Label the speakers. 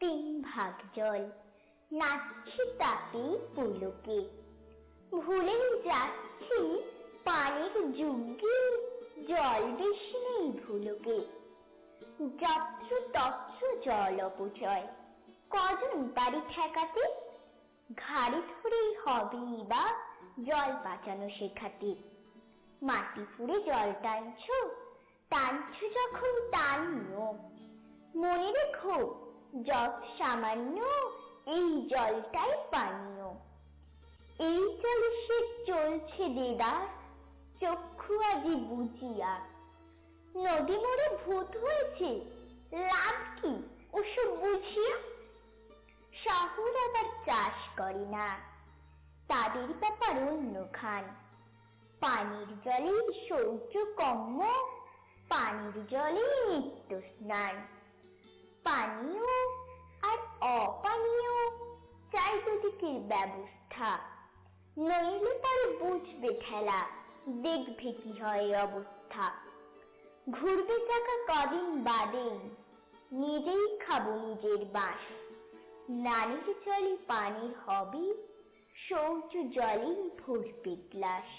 Speaker 1: তিন ভাগ জল নাচছে তাতে পুলকে। ভুলে যাচ্ছি পানির যুগে জল বেশি নেই ভুলকে। যত্র তত্র জল অপচয় কজন পারি ঠেকাতে। ঘাড়ে ধরেই হবে বা জল বাঁচানো শেখাতে। মাটি ফুঁড়ে জল টানছো যখন টানিও। মনে রেখো যত সামান্য এই জলটাই পানীয়। এই জলে সে চলছে দেদার চক্ষু আজি বুঝিয়া। নদী মোড়ে ভূত হয়েছে লাভ কি ওসব বুঝিয়া। শহর আবার চাষ করে না, তাদের ব্যাপার অন্য খান। পানির জলে শৌচ কম্য, পানির জলে নিত্য স্নান। পানীয় আর অপানীয় চাই দুদিকের ব্যবস্থা। নইলে পরে বুঝবে ঠেলা, দেখবে কি হয় অবস্থা। ঘুরবে চাকা কদিন বাদেই, নিজেই খাবো নিজের বাস। নানির জলে পানির হবে, শৌচ জলেই ভরবে গ্লাস।